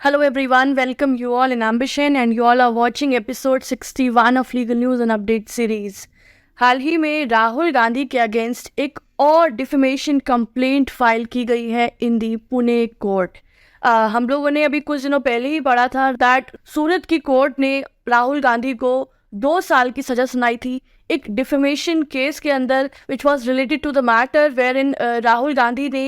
Hello everyone, welcome you all in Ambition and you all are watching episode 61 of Legal News and Update series. हाल ही में राहुल गांधी के against एक और defamation complaint file की गई है इन दी Pune court. हम लोगों ने अभी कुछ दिनों पहले ही पढ़ा था दैट सूरत की कोर्ट ने राहुल गांधी को 2 साल की सजा सुनाई थी एक डिफेमेशन केस के अंदर which was related to the matter where in Rahul Gandhi ने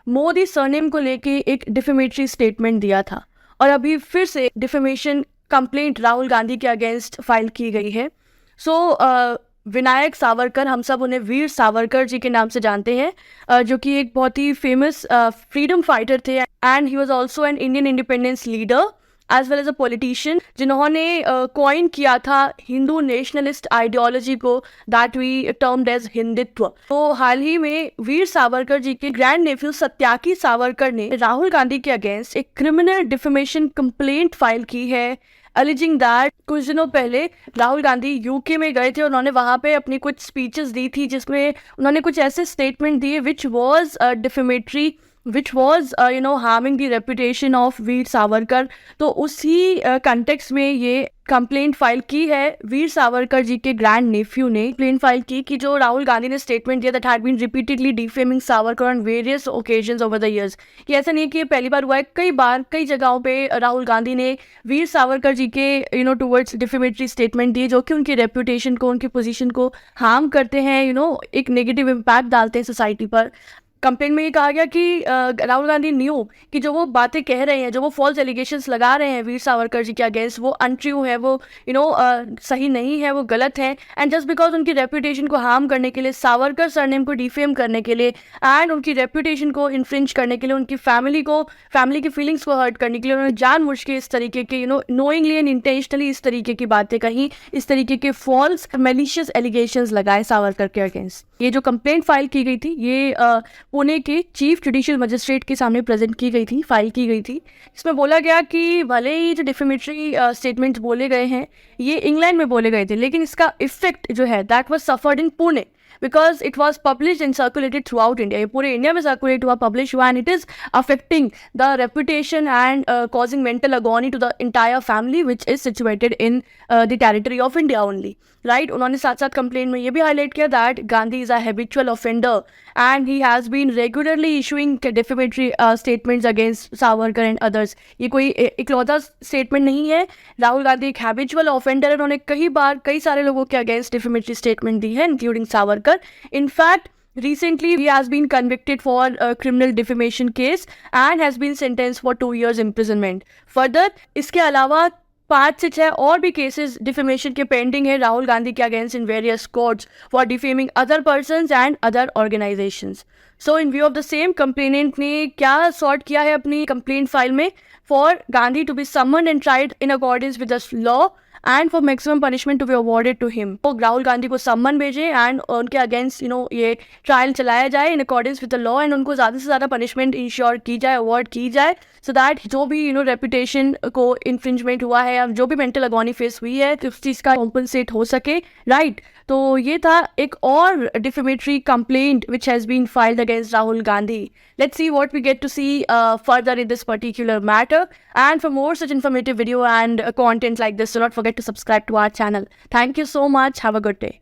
मोदी सरनेम को लेके एक डिफेमेटरी स्टेटमेंट दिया था और अभी फिर से डिफेमेशन कंप्लेंट राहुल गांधी के अगेंस्ट फाइल की गई है। विनायक सावरकर, हम सब उन्हें वीर सावरकर जी के नाम से जानते हैं, जो कि एक बहुत ही फेमस फ्रीडम फाइटर थे and he was also an Indian independence leader as well as a politician, जिन्होंने कॉइन किया था हिंदू नेशनलिस्ट आइडियोलॉजी को that we termed as Hindutva. तो हाल ही में वीर सावरकर जी के ग्रैंड नेफ्यू सत्याकी सावरकर ने राहुल गांधी के अगेंस्ट एक क्रिमिनल डिफेमेशन कंप्लेंट फाइल की है एलिजिंग दैट कुछ दिनों पहले राहुल गांधी यूके में गए थे और उन्होंने वहाँ पे अपनी कुछ स्पीचेस दी थी जिसमें उन्होंने कुछ ऐसे स्टेटमेंट दिए which was defamatory, which was harming the reputation of Veer Savarkar. तो उसी कंटेक्स्ट में ये कंप्लेंट फाइल की है वीर सावरकर जी के ग्रैंड नेफ्यू ने कंप्लेंट फाइल की कि जो राहुल गांधी ने स्टेटमेंट दिया that had been repeatedly defaming Savarkar on various occasions over the years. कि ऐसा नहीं है कि ये पहली बार हुआ है, कई बार कई जगहों पे राहुल गांधी ने वीर सावरकर जी के टुवर्ड्स डिफेमेटरी स्टेटमेंट दिए जो कि उनकी रेपुटेशन को, उनकी पोजीशन को हार्म करते हैं, एक नेगेटिव इम्पैक्ट डालते हैं सोसाइटी पर। कंप्लेंट में ये कहा गया कि राहुल गांधी न्यू कि जो वो बातें कह रहे हैं, जो वो फॉल्स एलिगेशंस लगा रहे हैं वीर सावरकर जी के अगेंस्ट, वो अनट्रू है, वो सही नहीं है, वो गलत है। एंड जस्ट बिकॉज उनकी रेपुटेशन को हार्म करने के लिए, सावरकर सरनेम को डिफेम करने के लिए एंड उनकी रेपुटेशन को इन्फ्रिंज करने के लिए, उनकी फैमिली की फीलिंग्स को हर्ट करने के लिए उन्होंने जानबूझ के इस तरीके के नोइंगली एंड इंटेंशनली इस तरीके की बातें कही, इस तरीके के फॉल्स मेलिशियस एलिगेशंस लगाए सावरकर के अगेंस्ट। ये जो कंप्लेंट फाइल की गई थी ये पुणे के चीफ जुडिशियल मजिस्ट्रेट के सामने प्रेजेंट की गई थी, फाइल की गई थी। इसमें बोला गया कि भले ही जो डिफेमेटरी स्टेटमेंट्स बोले गए हैं ये इंग्लैंड में बोले गए थे, लेकिन इसका इफेक्ट जो है that was suffered in Pune because it was published and circulated throughout India. ये पूरे इंडिया में सर्कुलेट हुआ, पब्लिश हुआ and it is affecting the reputation and causing mental agony to the entire family which is situated in the territory of India only. Right? उन्होंने साथ साथ complain में ये भी हाईलाइट किया that Gandhi is a habitual offender and he has been regularly issuing defamatory statements against Savarkar and others. ये कोई इकलौता स्टेटमेंट नहीं है, राहुल गांधी एक हैबिचुअल ऑफेंडर है, उन्होंने कई सारे लोगों के अगेंस्ट डिफेमेटरी स्टेटमेंट दी है including Savarkar. In fact, recently he has been convicted for a criminal defamation case and has been sentenced for 2 years imprisonment. Further, इसके अलावा 5 से 6 और भी केसेस डिफेमेशन के पेंडिंग है राहुल गांधी के against in various courts for defaming other persons and other organisations. So in view of the same, complainant ने क्या सॉर्ट किया है अपनी कंप्लेंट फाइल में for Gandhi to be summoned and tried in accordance with the law and for maximum punishment to be awarded to him. तो राहुल गांधी को सम्मन भेजे एंड उनके अगेंस्ट ये ट्रायल चलाया जाए इन accordance with the law and उनको ज़्यादा से ज़्यादा पनिशमेंट इंश्योर की जाए, अवॉर्ड की जाए, सो दैट जो भी रेपुटेशन को इन्फ्रिंजमेंट हुआ है या जो भी मेंटल अगॉनी फेस हुई है तो उस चीज़ का कॉम्पनसेट हो सके। राइट, तो ये था एक और defamatory complaint which has been filed against Rahul Gandhi. Let's see what we get to see further in this particular matter. And for more such informative video and content like this, do not forget to subscribe to our channel. Thank you so much. Have a good day.